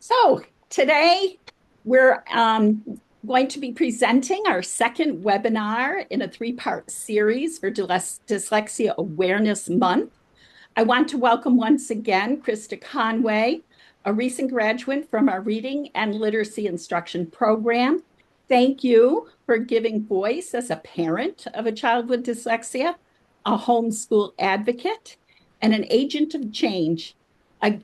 So today we're going to be presenting our second webinar in a three-part series for Dyslexia Awareness Month. I want to welcome once again Krista Conway, a recent graduate from our Reading and Literacy Instruction program. Thank you for giving voice as a parent of a child with dyslexia, a homeschool advocate, and an agent of change,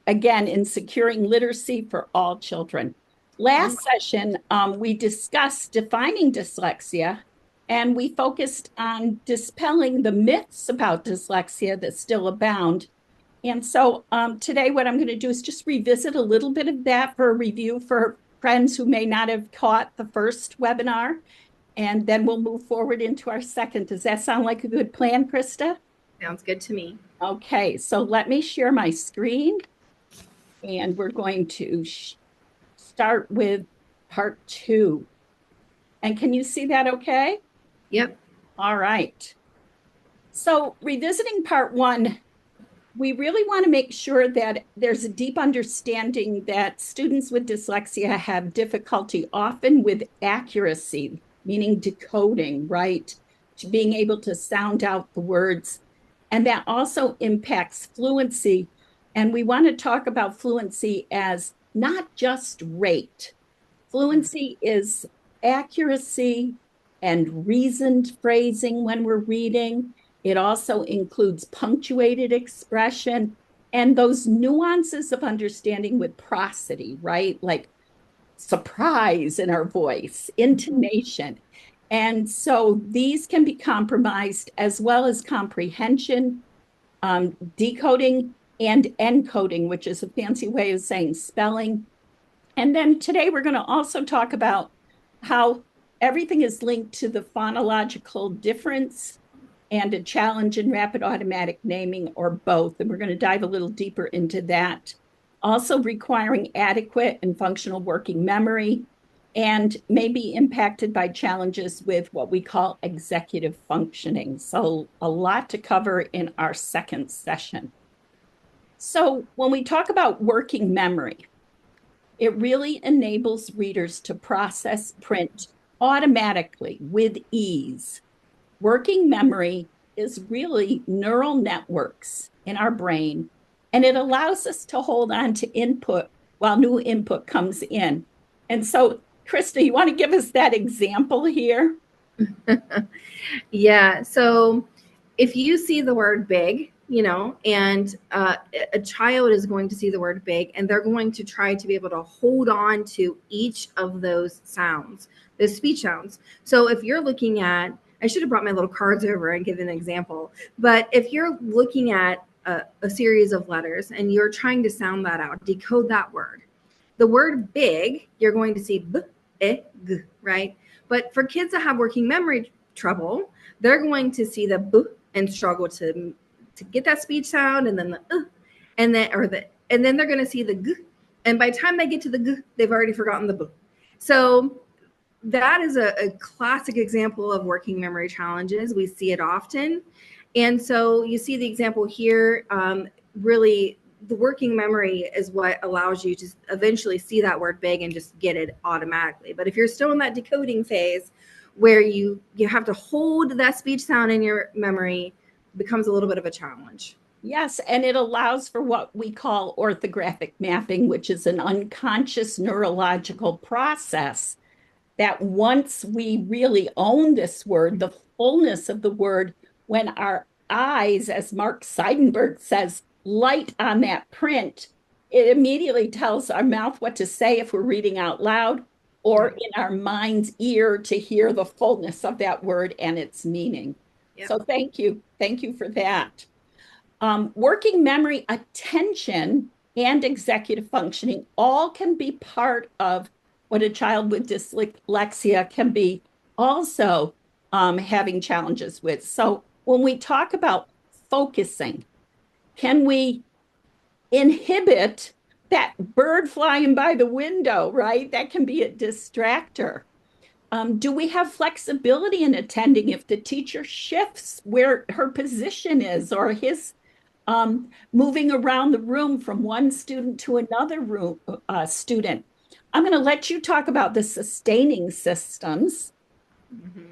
again, in securing literacy for all children. Last session, we discussed defining dyslexia, and we focused on dispelling the myths about dyslexia that still abound. And so today, what I'm going to do is just revisit a little bit of that for a review for friends who may not have caught the first webinar. And then we'll move forward into our second. Does that sound like a good plan, Krista? Sounds good to me. Okay, so let me share my screen. And we're going to start with part two. And can you see that okay? Yep. All right. So revisiting part one, we really want to make sure that there's a deep understanding that students with dyslexia have difficulty often with accuracy, meaning decoding, right? To being able to sound out the words. And that also impacts fluency. And we want to talk about fluency as not just rate. Fluency is accuracy and reasoned phrasing when we're reading. It also includes punctuated expression and those nuances of understanding with prosody, right? Like surprise in our voice, intonation. And so these can be compromised as well as comprehension, decoding, and encoding, which is a fancy way of saying spelling. And then today we're going to also talk about how everything is linked to the phonological difference and a challenge in rapid automatic naming or both. And we're going to dive a little deeper into that. Also requiring adequate and functional working memory and may be impacted by challenges with what we call executive functioning. So a lot to cover in our second session. So when we talk about working memory, it really enables readers to process print automatically with ease. Working memory is really neural networks in our brain, and it allows us to hold on to input while new input comes in. And so, Krista, you want to give us that example here? Yeah. So if you see the word big, and a child is going to see the word big, and they're going to try to be able to hold on to each of those sounds, those speech sounds. So if you're looking at, I should have brought my little cards over and given an example, but if you're looking at a series of letters and you're trying to sound that out, decode that word, the word big, you're going to see b, e, g, right? But for kids that have working memory trouble, they're going to see the b and struggle to get that speech sound, and then the and then they're going to see the g, and by the time they get to the g, they've already forgotten the b. So that is a classic example of working memory challenges. We see it often, and so you see the example here. Really, the working memory is what allows you to eventually see that word big and just get it automatically. But if you're still in that decoding phase where you have to hold that speech sound in your memory, it becomes a little bit of a challenge. Yes, and it allows for what we call orthographic mapping, which is an unconscious neurological process that once we really own this word, the fullness of the word, when our eyes, as Mark Seidenberg says, light on that print, it immediately tells our mouth what to say if we're reading out loud, or in our mind's ear to hear the fullness of that word and its meaning. Yep. So thank you. Thank you for that. Working memory, attention, and executive functioning all can be part of what a child with dyslexia can be also having challenges with. So when we talk about focusing, can we inhibit that bird flying by the window, right? That can be a distractor. Do we have flexibility in attending if the teacher shifts where her position is or his moving around the room from one student to another student. I'm going to let you talk about the sustaining systems. Mhm.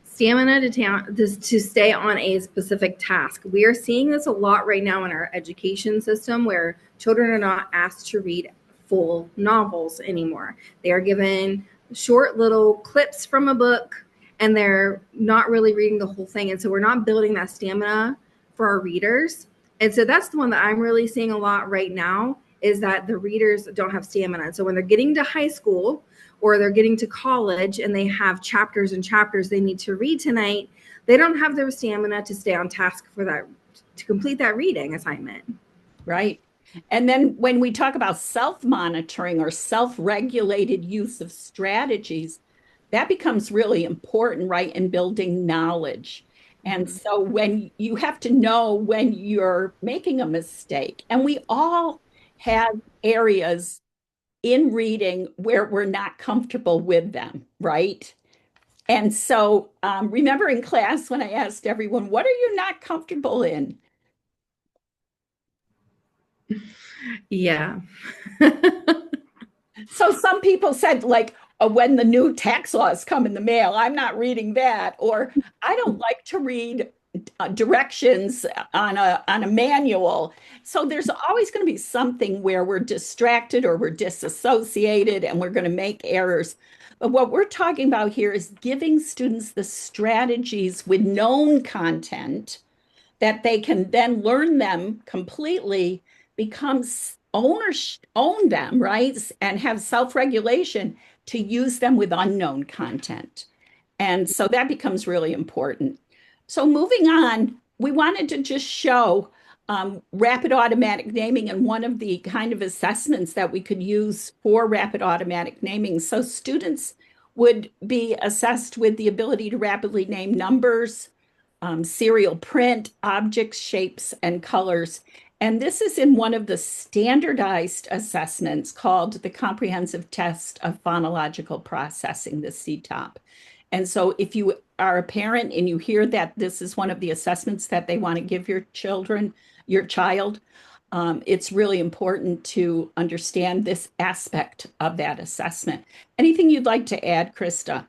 Stamina to stay on a specific task. We are seeing this a lot right now in our education system where children are not asked to read full novels anymore. They are given short little clips from a book and they're not really reading the whole thing. And so we're not building that stamina for our readers. And so that's the one that I'm really seeing a lot right now is that the readers don't have stamina. And so when they're getting to high school, or they're getting to college and they have chapters and chapters they need to read tonight, they don't have the stamina to stay on task for that, to complete that reading assignment. Right. And then when we talk about self-monitoring or self-regulated use of strategies, that becomes really important, right, in building knowledge. And Mm-hmm. so when you have to know when you're making a mistake, and we all have areas in reading where we're not comfortable with them, right? And so remember in class when I asked everyone, what are you not comfortable in? Yeah. So some people said, like, when the new tax laws come in the mail, I'm not reading that, or I don't like to read directions on a manual. So there's always going to be something where we're distracted or we're disassociated and we're going to make errors. But what we're talking about here is giving students the strategies with known content that they can then learn them completely, own them, right? And have self-regulation to use them with unknown content. And so that becomes really important. So moving on, we wanted to just show rapid automatic naming and one of the kind of assessments that we could use for rapid automatic naming. So students would be assessed with the ability to rapidly name numbers, serial print, objects, shapes, and colors. And this is in one of the standardized assessments called the Comprehensive Test of Phonological Processing, the CTOP. And so if you are a parent and you hear that this is one of the assessments that they want to give your child, it's really important to understand this aspect of that assessment. Anything you'd like to add, Krista?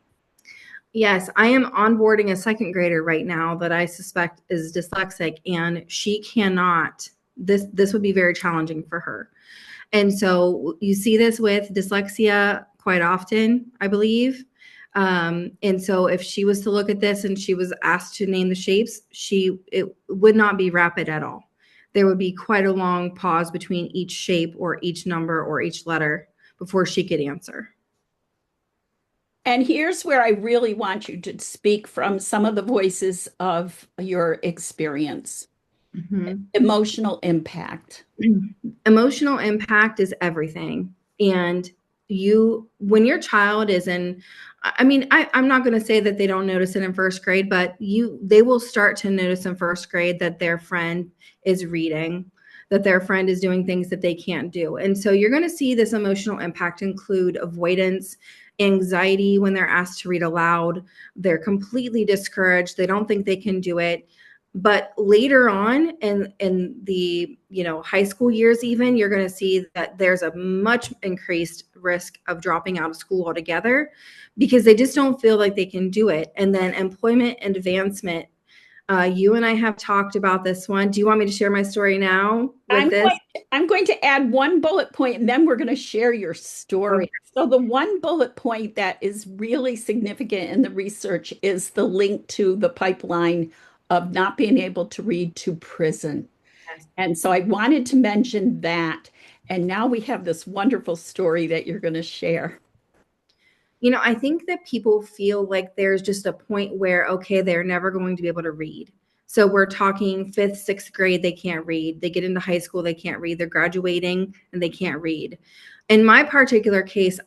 Yes, I am onboarding a second grader right now that I suspect is dyslexic, and she cannot. This would be very challenging for her. And so you see this with dyslexia quite often, I believe. And so if she was to look at this and she was asked to name the shapes, it would not be rapid at all. There would be quite a long pause between each shape or each number or each letter before she could answer. And here's where I really want you to speak from some of the voices of your experience. Mm-hmm. Emotional impact. Emotional impact is everything. And when your child is in, I mean, I'm not going to say that they don't notice it in first grade, but they will start to notice in first grade that their friend is reading, that their friend is doing things that they can't do. And so you're going to see this emotional impact include avoidance, anxiety when they're asked to read aloud. They're completely discouraged. They don't think they can do it. But later on in the high school years, even, you're going to see that there's a much increased risk of dropping out of school altogether because they just don't feel like they can do it. And then employment and advancement. You and I have talked about this one. Do you want me to share my story now with this? I'm going to add one bullet point and then we're going to share your story. Okay. So, the one bullet point that is really significant in the research is the link to the pipeline of not being able to read to prison. Yes. And so, I wanted to mention that. And now we have this wonderful story that you're going to share. I think that people feel like there's just a point where, okay, they're never going to be able to read. So we're talking fifth, sixth grade, they can't read. They get into high school, they can't read. They're graduating and they can't read. In my particular case,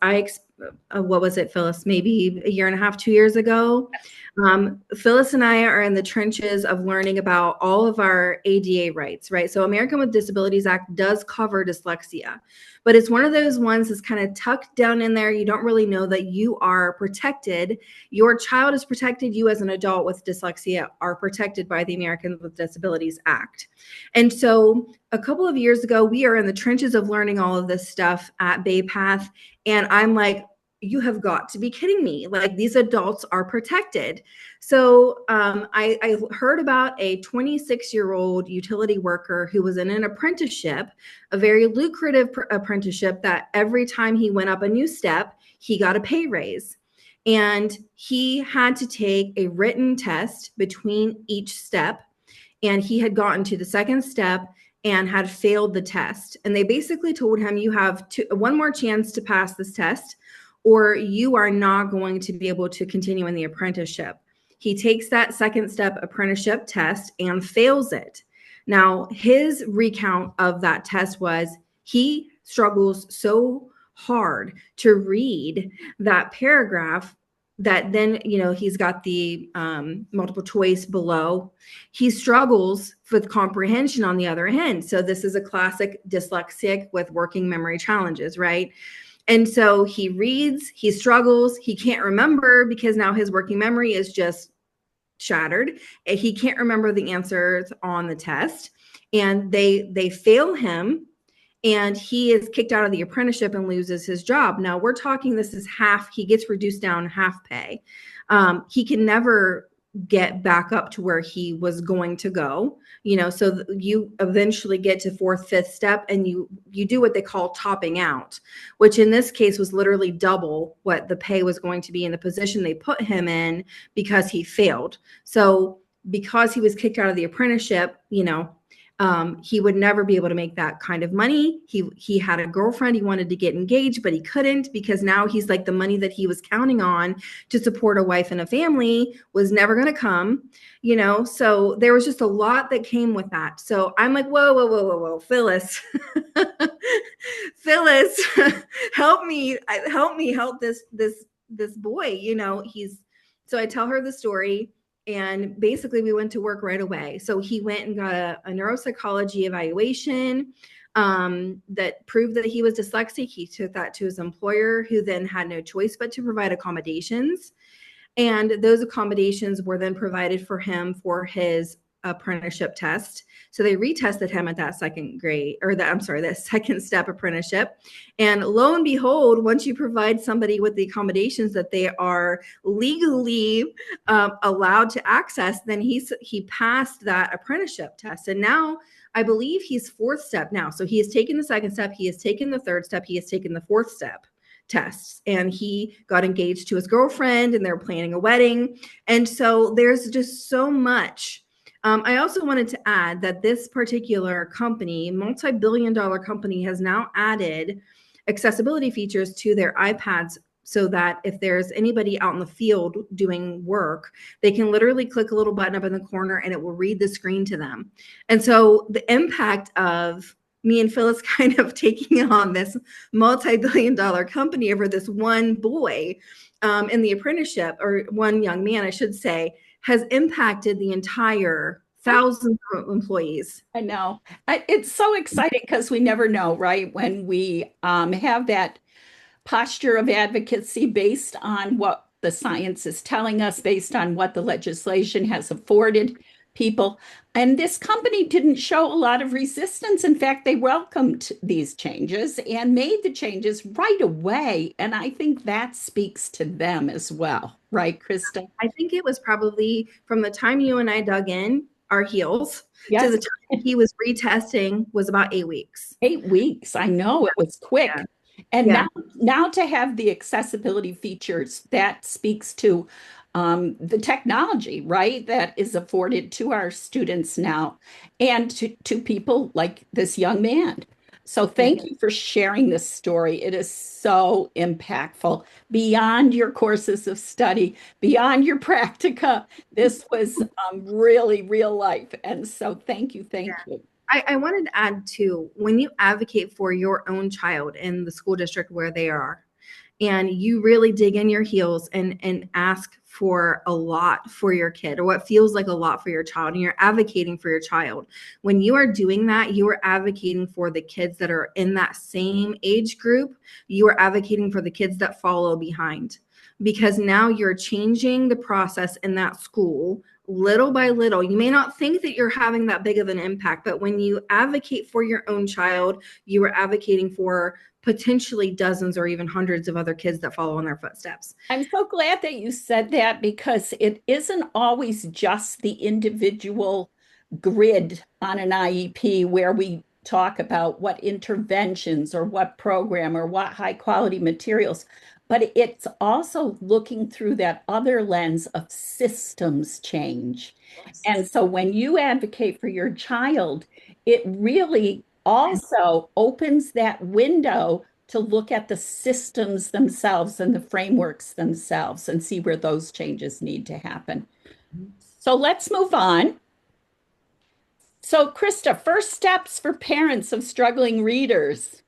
what was it, Phyllis? Maybe a year and a half, 2 years ago. Phyllis and I are in the trenches of learning about all of our ADA rights, right? So American with Disabilities Act does cover dyslexia, but it's one of those ones that's kind of tucked down in there. You don't really know that you are protected. Your child is protected. You as an adult with dyslexia are protected by the American with Disabilities Act. And so a couple of years ago, we are in the trenches of learning all of this stuff at Bay Path. And I'm like, you have got to be kidding me. Like, these adults are protected. So I heard about a 26-year-old utility worker who was in an apprenticeship, a very lucrative apprenticeship that every time he went up a new step, he got a pay raise. And he had to take a written test between each step. And he had gotten to the second step and had failed the test. And they basically told him, you have one more chance to pass this test, or you are not going to be able to continue in the apprenticeship. He takes that second step apprenticeship test and fails it. Now, his recount of that test was he struggles so hard to read that paragraph that then, he's got the multiple choice below. He struggles with comprehension on the other hand. So this is a classic dyslexic with working memory challenges, right? And so he reads, he struggles, he can't remember because now his working memory is just shattered. He can't remember the answers on the test, and they fail him, and he is kicked out of the apprenticeship and loses his job. Now we're talking, this is half, he gets reduced down half pay. He can never get back up to where he was going to go, so you eventually get to fourth, fifth step, and you do what they call topping out, which in this case was literally double what the pay was going to be in the position they put him in because he failed. So because he was kicked out of the apprenticeship, he would never be able to make that kind of money. He had a girlfriend. He wanted to get engaged, but he couldn't because now he's like, the money that he was counting on to support a wife and a family was never going to come, so there was just a lot that came with that. So I'm like, whoa, Phyllis, Phyllis, help me help this boy, so I tell her the story. And basically we went to work right away. So he went and got a neuropsychology evaluation that proved that he was dyslexic. He took that to his employer, who then had no choice but to provide accommodations. And those accommodations were then provided for him for his apprenticeship test. So they retested him at that that second step apprenticeship. And lo and behold, once you provide somebody with the accommodations that they are legally allowed to access, then he passed that apprenticeship test. And now I believe he's fourth step now. So he has taken the second step, he has taken the third step, he has taken the fourth step tests, and he got engaged to his girlfriend, and they're planning a wedding. And so there's just so much. I also wanted to add that this particular company, multi-billion-dollar company, has now added accessibility features to their iPads so that if there's anybody out in the field doing work, they can literally click a little button up in the corner and it will read the screen to them. And so the impact of me and Phyllis kind of taking on this multi-billion-dollar company over this one boy in the apprenticeship, or one young man, I should say, has impacted the entire thousands of employees. I know. It's so exciting because we never know, right? When we have that posture of advocacy based on what the science is telling us, based on what the legislation has afforded people. And this company didn't show a lot of resistance. In fact, they welcomed these changes and made the changes right away. And I think that speaks to them as well. Right, Krista? I think it was probably from the time you and I dug in our heels Yes. to the time he was retesting was about 8 weeks. 8 weeks. I know it was quick. Yeah. And Yeah. now to have the accessibility features, that speaks to the technology, right, that is afforded to our students now, and to people like this young man. So thank you for sharing this story. It is so impactful beyond your courses of study, beyond your practica. This was really real life. And so thank you. Thank you. I wanted to add too, when you advocate for your own child in the school district where they are, and you really dig in your heels and ask for a lot for your kid, or what feels like a lot for your child, and you're advocating for your child. When you are doing that, you are advocating for the kids that are in that same age group. You are advocating for the kids that follow behind, because now you're changing the process in that school little by little. You may not think that you're having that big of an impact, but when you advocate for your own child, you are advocating for potentially dozens or even hundreds of other kids that follow in their footsteps. I'm so glad that you said that, because it isn't always just the individual grid on an IEP where we talk about what interventions or what program or what high quality materials, but it's also looking through that other lens of systems change. And so when you advocate for your child, it really also opens that window to look at the systems themselves and the frameworks themselves and see where those changes need to happen. So let's move on. So, Krista, first steps for parents of struggling readers.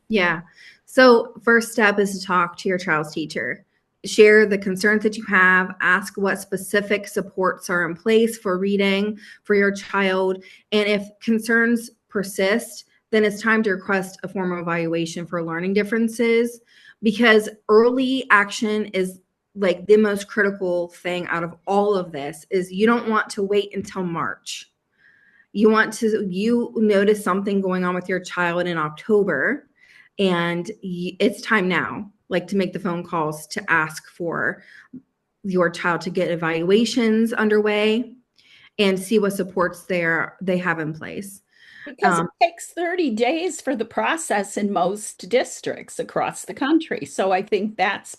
Yeah. So, first step is to talk to your child's teacher. Share the concerns that you have, ask what specific supports are in place for reading for your child. And if concerns persist, then it's time to request a formal evaluation for learning differences, because early action is like the most critical thing out of all of this. Is you don't want to wait until March. You notice something going on with your child in October, and it's time now, like, to make the phone calls to ask for your child to get evaluations underway and see what supports they have in place. Because it takes 30 days for the process in most districts across the country. So I think that's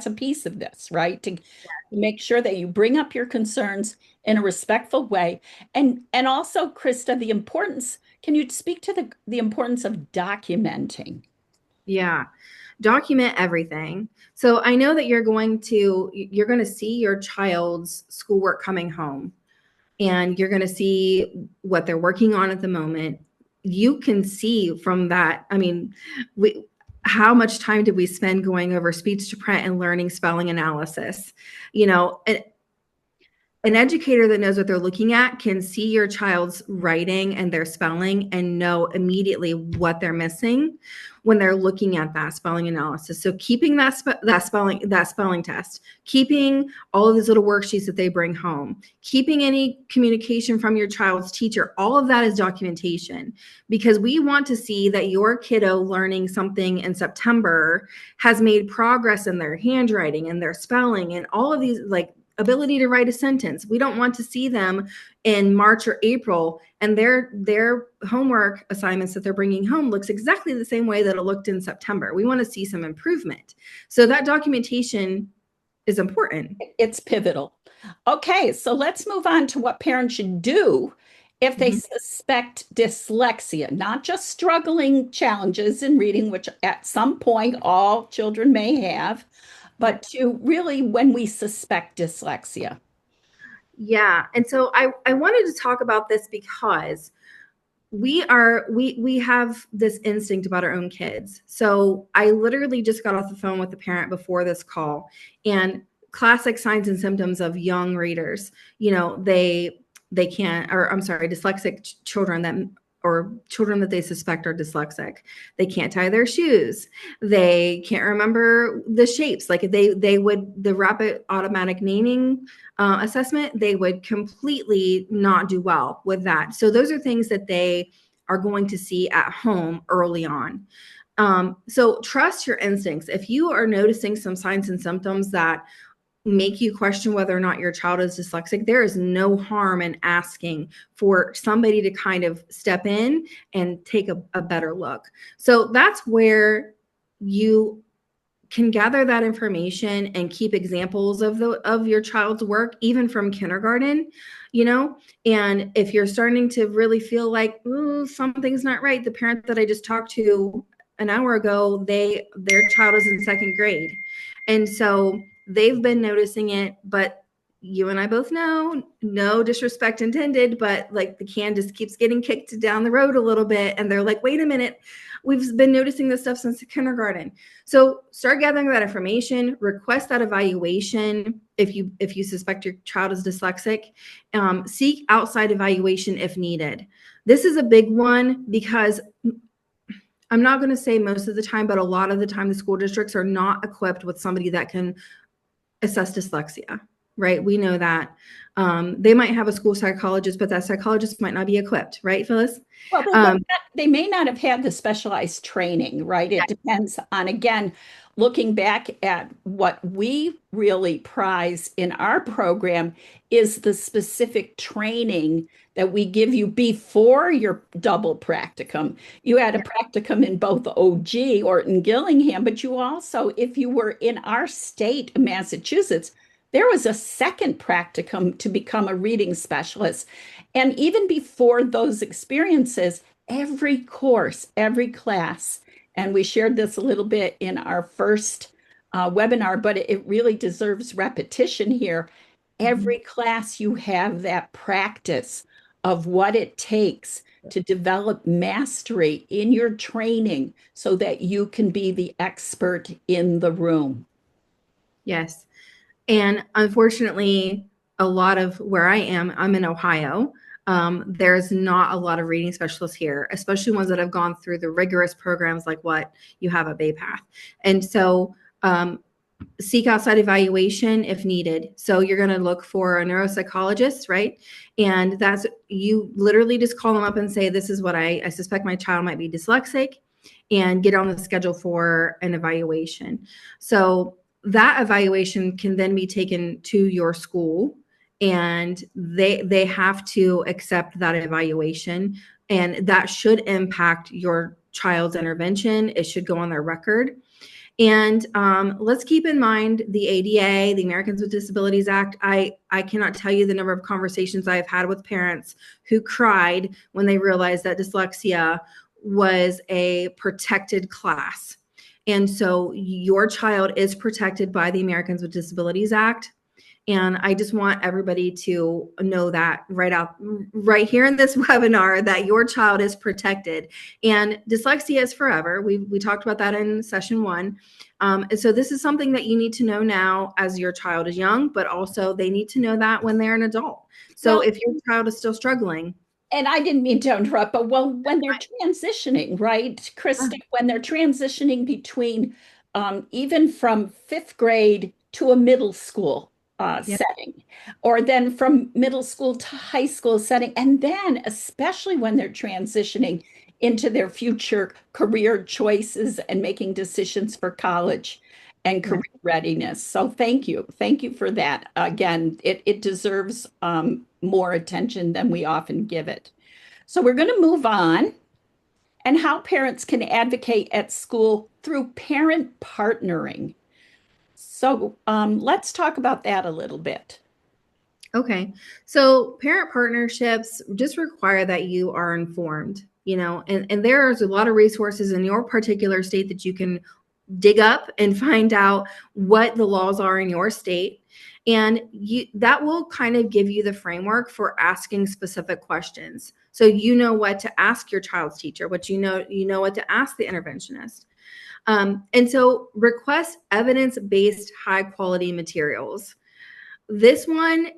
a piece of this, right? To make sure that you bring up your concerns in a respectful way. And also, Krista, the importance, can you speak to the importance of documenting? Yeah. Document everything. So I know that you're going to see your child's schoolwork coming home, and you're going to see what they're working on at the moment. You can see from that. I mean, how much time did we spend going over speech to print and learning spelling analysis? You know, an educator that knows what they're looking at can see your child's writing and their spelling and know immediately what they're missing when they're looking at that spelling analysis. So keeping that spelling test, keeping all of these little worksheets that they bring home, keeping any communication from your child's teacher, all of that is documentation, because we want to see that your kiddo learning something in September has made progress in their handwriting and their spelling and all of these, like, ability to write a sentence. We don't want to see them in March or April and their homework assignments that they're bringing home looks exactly the same way that it looked in September. We want to see some improvement. So that documentation is important. It's pivotal. Okay, so let's move on to what parents should do if they suspect dyslexia, not just struggling challenges in reading, which at some point all children may have, but to really when we suspect dyslexia. Yeah. And so I wanted to talk about this because we have this instinct about our own kids. So I literally just got off the phone with the parent before this call, and classic signs and symptoms of young readers, they can't, or I'm sorry, dyslexic children that, or children that they suspect are dyslexic. They can't tie their shoes. They can't remember the shapes. Like if they would, the rapid automatic naming assessment, they would completely not do well with that. So those are things that they are going to see at home early on. So trust your instincts. If you are noticing some signs and symptoms that make you question whether or not your child is dyslexic, there is no harm in asking for somebody to kind of step in and take a better look. So that's where you can gather that information and keep examples of your child's work, even from kindergarten, and if you're starting to really feel like, ooh, something's not right, the parent that I just talked to an hour ago, their child is in second grade, and so they've been noticing it, but you and I both know, no disrespect intended, but like the can just keeps getting kicked down the road a little bit. And they're like, wait a minute, we've been noticing this stuff since kindergarten. So start gathering that information, request that evaluation. If you suspect your child is dyslexic, seek outside evaluation if needed. This is a big one because I'm not going to say most of the time, but a lot of the time the school districts are not equipped with somebody that can assess dyslexia, right? We know that. They might have a school psychologist, but that psychologist might not be equipped, right, Phyllis? Well, they may not have had the specialized training, right? It depends on, again, looking back at what we really prize in our program is the specific training that we give you before your double practicum. You had a practicum in both OG or in Gillingham, but you also, if you were in our state, Massachusetts, there was a second practicum to become a reading specialist. And even before those experiences, every course, every class, and we shared this a little bit in our first webinar, but it really deserves repetition here. Every class, you have that practice of what it takes to develop mastery in your training so that you can be the expert in the room. Yes. And unfortunately, a lot of where I am, I'm in Ohio. There's not a lot of reading specialists here, especially ones that have gone through the rigorous programs like what you have at Bay Path. And so seek outside evaluation if needed. So you're going to look for a neuropsychologist, right? And that's, you literally just call them up and say, this is what I suspect my child might be dyslexic, and get on the schedule for an evaluation. So that evaluation can then be taken to your school, and they have to accept that evaluation, and that should impact your child's intervention. It should go on their record. And let's keep in mind the ADA, the Americans with Disabilities Act. I cannot tell you the number of conversations I've had with parents who cried when they realized that dyslexia was a protected class. And so your child is protected by the Americans with Disabilities Act. And I just want everybody to know that right here in this webinar, that your child is protected. And dyslexia is forever. We talked about that in session 1. And so this is something that you need to know now as your child is young, but also they need to know that when they're an adult. So Well, if your child is still struggling. and I didn't mean to interrupt, but well, when they're transitioning, right, Krista, when they're transitioning between even from fifth grade to a middle school Yeah. setting, or then from middle school to high school setting, and then especially when they're transitioning into their future career choices and making decisions for college and Yeah. career readiness. So thank you. Thank you for that. Again, it deserves more attention than we often give it. So we're going to move on, and how parents can advocate at school through parent partnering. So let's talk about that a little bit. Okay. So parent partnerships just require that you are informed, and there's a lot of resources in your particular state that you can dig up and find out what the laws are in your state. And that will kind of give you the framework for asking specific questions. So you know what to ask your child's teacher, what you know what to ask the interventionist. And so request evidence-based high quality materials. This one,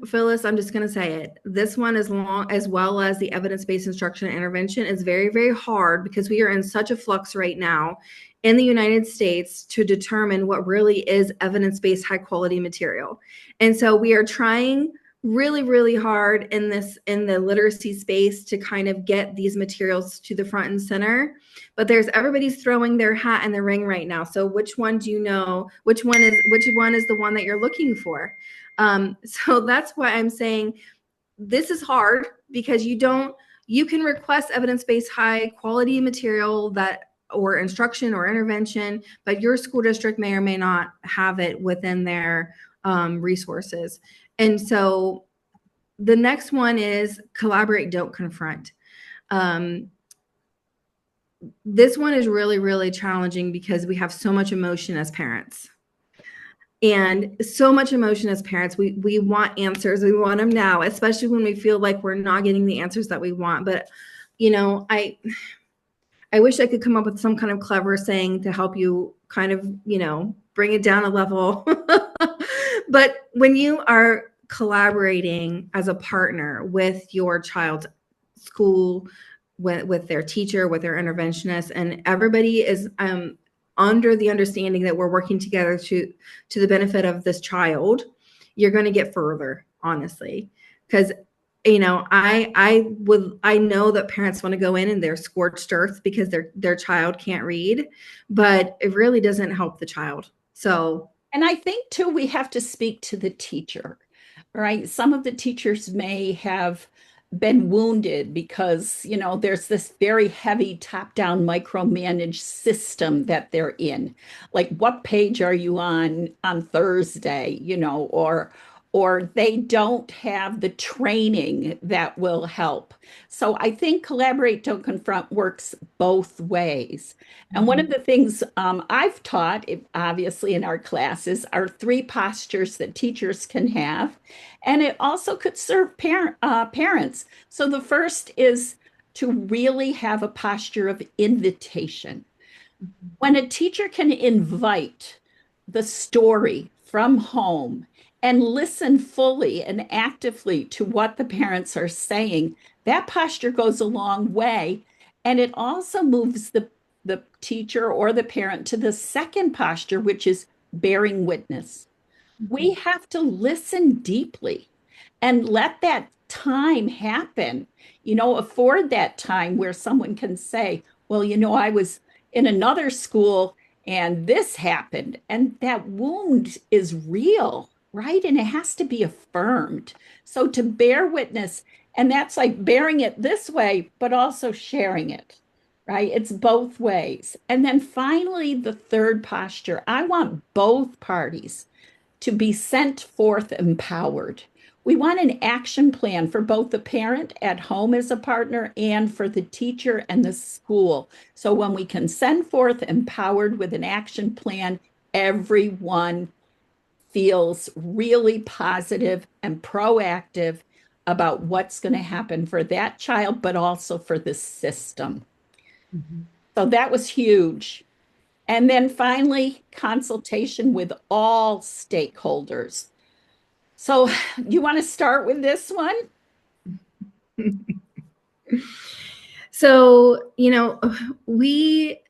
Phyllis, I'm just going to say it. This one, as well as the evidence-based instruction and intervention, is very, very hard because we are in such a flux right now in the United States to determine what really is evidence-based high-quality material. And so we are trying really, really hard in the literacy space to kind of get these materials to the front and center. But everybody's throwing their hat in the ring right now. So which one do you know? Which one is the one that you're looking for? So that's why I'm saying this is hard, because you can request evidence-based high quality material or instruction or intervention, but your school district may or may not have it within their resources. And so the next one is collaborate, don't confront. This one is really, really challenging because we have so much emotion as parents. And so much emotion as parents. We want answers. We want them now, especially when we feel like we're not getting the answers that we want. But I wish I could come up with some kind of clever saying to help you kind of, bring it down a level. But when you are collaborating as a partner with your child's school, with their teacher, with their interventionist, and everybody is under the understanding that we're working together to the benefit of this child, you're going to get further, honestly. Because I know that parents want to go in and they're scorched earth because their child can't read, but it really doesn't help the child. So, And I think too, we have to speak to the teacher, right? Some of the teachers may have been wounded because, there's this very heavy top-down micromanaged system that they're in. Like, what page are you on Thursday, or they don't have the training that will help. So I think collaborate, don't confront works both ways. And one of the things I've taught, obviously in our classes, are 3 postures that teachers can have. And it also could serve parents. So the first is to really have a posture of invitation. When a teacher can invite the story from home and listen fully and actively to what the parents are saying, that posture goes a long way. And it also moves the teacher or the parent to the second posture, which is bearing witness. We have to listen deeply and let that time happen, afford that time where someone can say, well, I was in another school and this happened. And that wound is real, right? And it has to be affirmed. So to bear witness, and that's like bearing it this way, but also sharing it, right? It's both ways. And then finally, the third posture, I want both parties to be sent forth empowered. We want an action plan for both the parent at home as a partner and for the teacher and the school. So when we can send forth empowered with an action plan, everyone feels really positive and proactive about what's going to happen for that child, but also for the system. So that was huge. And then finally, consultation with all stakeholders. So you want to start with this one? So, we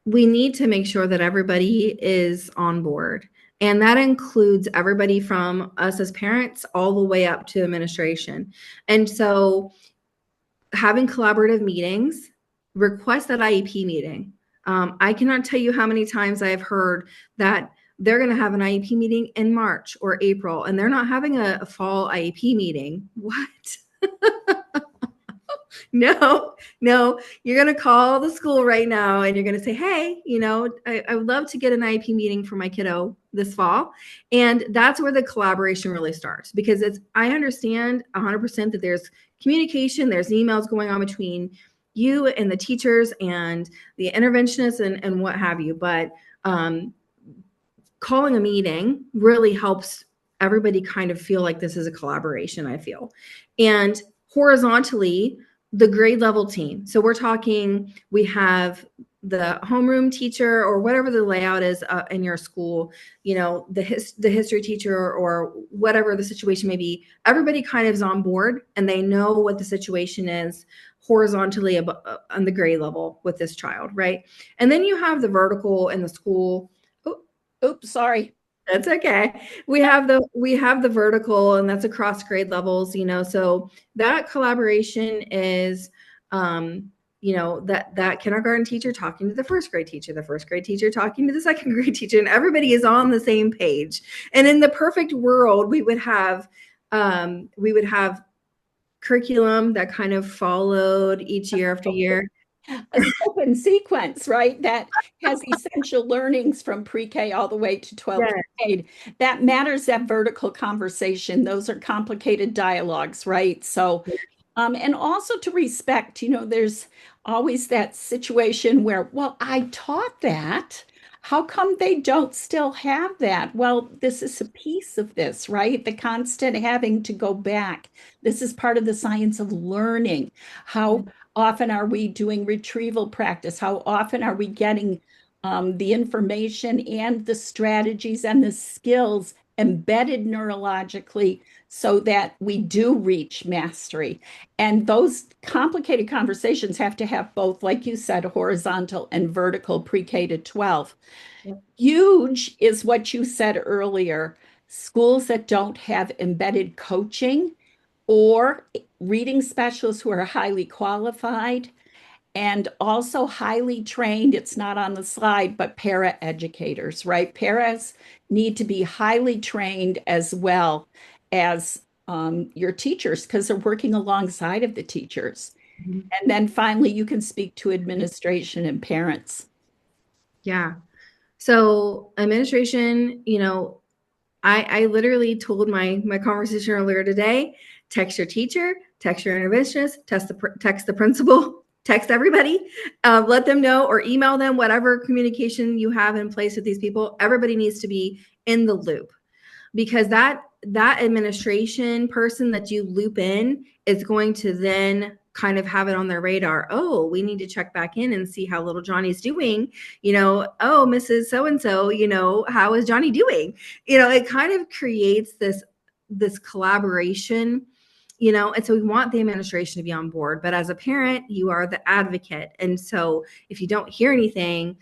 need to make sure that everybody is on board. And that includes everybody from us as parents all the way up to administration. And so having collaborative meetings, request that IEP meeting. I cannot tell you how many times I've heard that they're going to have an IEP meeting in March or April, and they're not having a fall IEP meeting. What? No, you're going to call the school right now and you're going to say, hey, I would love to get an IEP meeting for my kiddo this fall. And that's where the collaboration really starts, because I understand 100% that there's communication, there's emails going on between you and the teachers and the interventionists and what have you. But calling a meeting really helps everybody kind of feel like this is a collaboration, I feel. And horizontally, the grade level team. So we're talking, we have the homeroom teacher or whatever the layout is in your school, the history teacher or whatever the situation may be. Everybody kind of is on board and they know what the situation is horizontally on the grade level with this child, right? And then you have the vertical in the school. Oops, sorry. That's okay. We have the vertical, and that's across grade levels, so that collaboration is that kindergarten teacher talking to the first grade teacher talking to the second grade teacher, and everybody is on the same page. And in the perfect world, we would have curriculum that kind of followed each year after year. A scope and sequence, right? That has essential learnings from pre-K all the way to 12th grade. That matters, that vertical conversation. Those are complicated dialogues, right? So, and also to respect, there's always that situation where, well, I taught that. How come they don't still have that? Well, this is a piece of this, right? The constant having to go back. This is part of the science of learning. How often are we doing retrieval practice? How often are we getting the information and the strategies and the skills embedded neurologically so that we do reach mastery? And those complicated conversations have to have both, like you said, horizontal and vertical pre-K to 12. Yep. Huge is what you said earlier. Schools that don't have embedded coaching or reading specialists who are highly qualified and also highly trained. It's not on the slide, but para educators, right? Paras need to be highly trained as well as your teachers because they're working alongside of the teachers. Mhm. And then finally, you can speak to administration and parents. Yeah. So administration, I literally told my conversation earlier today, text your teacher, text your interventionist, text the principal, text everybody, let them know or email them, whatever communication you have in place with these people. Everybody needs to be in the loop because that administration person that you loop in is going to then kind of have it on their radar. Oh, we need to check back in and see how little Johnny's doing. Oh, Mrs. So and so, how is Johnny doing? It kind of creates this collaboration. And so we want the administration to be on board, but as a parent, you are the advocate. And so if you don't hear anything,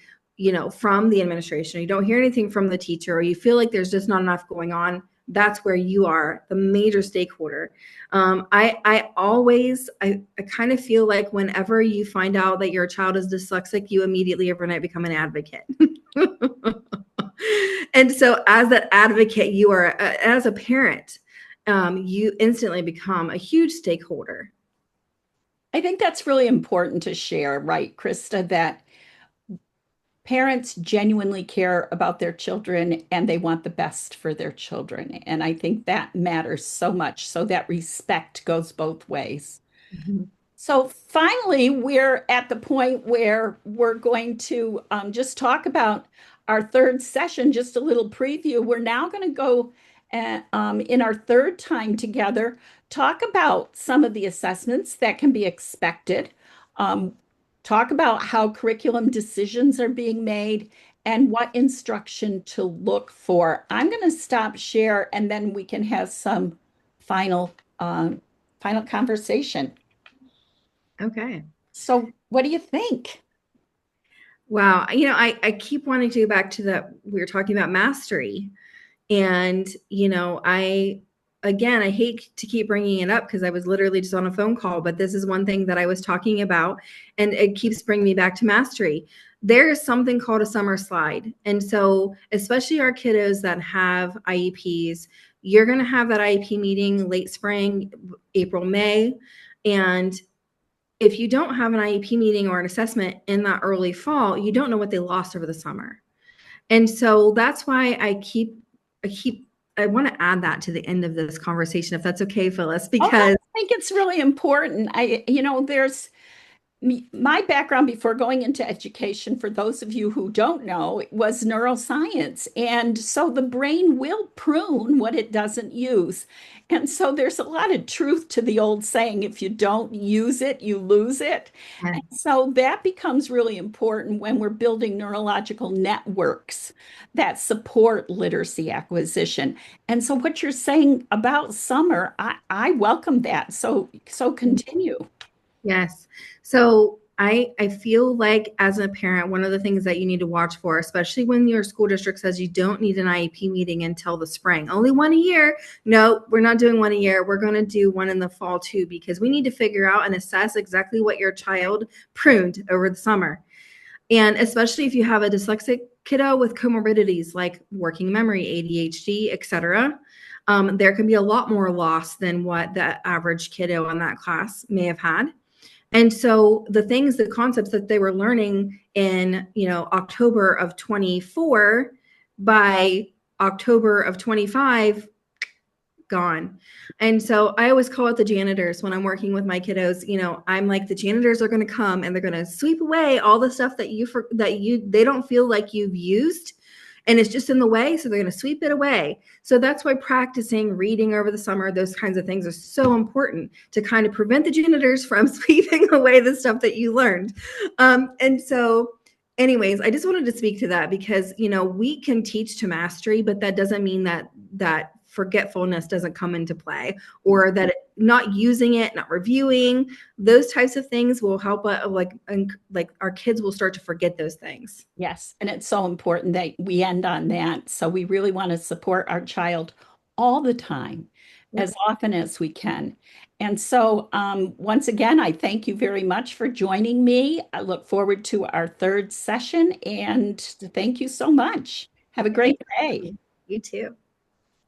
from the administration, or you don't hear anything from the teacher, or you feel like there's just not enough going on, that's where you are the major stakeholder. I always, I kind of feel like whenever you find out that your child is dyslexic, you immediately overnight become an advocate. And so as that advocate, you are, as a parent, you instantly become a huge stakeholder. I think that's really important to share, right, Krista, that parents genuinely care about their children and they want the best for their children. And I think that matters so much. So that respect goes both ways. Mhm. So finally, we're at the point where we're going to just talk about our third session, just a little preview. We're now going to go in our third time together, talk about some of the assessments that can be expected, um, talk about how curriculum decisions are being made, and what instruction to look for. I'm going to stop share, and then we can have some final final conversation. Okay. So, what do you think? Wow. I keep wanting to go back to that. We were talking about mastery. And, I hate to keep bringing it up because I was literally just on a phone call, but this is one thing that I was talking about and it keeps bringing me back to mastery. There is something called a summer slide. And so, especially our kiddos that have IEPs, you're going to have that IEP meeting late spring, April, May. And if you don't have an IEP meeting or an assessment in that early fall, you don't know what they lost over the summer. And so that's why I want to add that to the end of this conversation, if that's okay, Phyllis, Oh, no, because I think it's really important. There's my background before going into education, for those of you who don't know, was neuroscience. And so the brain will prune what it doesn't use. And so there's a lot of truth to the old saying, if you don't use it, you lose it. And so that becomes really important when we're building neurological networks that support literacy acquisition. And so what you're saying about summer, I welcome that. So continue. yes. So I feel like as a parent, one of the things that you need to watch for, especially when your school district says you don't need an IEP meeting until the spring, only one a year. No, we're not doing one a year. We're going to do one in the fall too, because we need to figure out and assess exactly what your child pruned over the summer. And especially if you have a dyslexic kiddo with comorbidities like working memory, ADHD, etc., there can be a lot more loss than what the average kiddo in that class may have had. And so the concepts that they were learning in, October of 24, by October of 25, gone. And so I always call out the janitors when I'm working with my kiddos. I'm like, the janitors are going to come and they're going to sweep away all the stuff they don't feel like you've used, and it's just in the way, so they're going to sweep it away. So that's why practicing reading over the summer, those kinds of things, are so important to kind of prevent the janitors from sweeping away the stuff that you learned. And so anyways, I just wanted to speak to that because we can teach to mastery, but that doesn't mean that forgetfulness doesn't come into play, or that not using it, not reviewing, those types of things will help. Like our kids will start to forget those things. Yes, and it's so important that we end on that. So we really want to support our child all the time, Yep. as often as we can. And so, once again, I thank you very much for joining me. I look forward to our third session, and thank you so much. Have a great day. You too.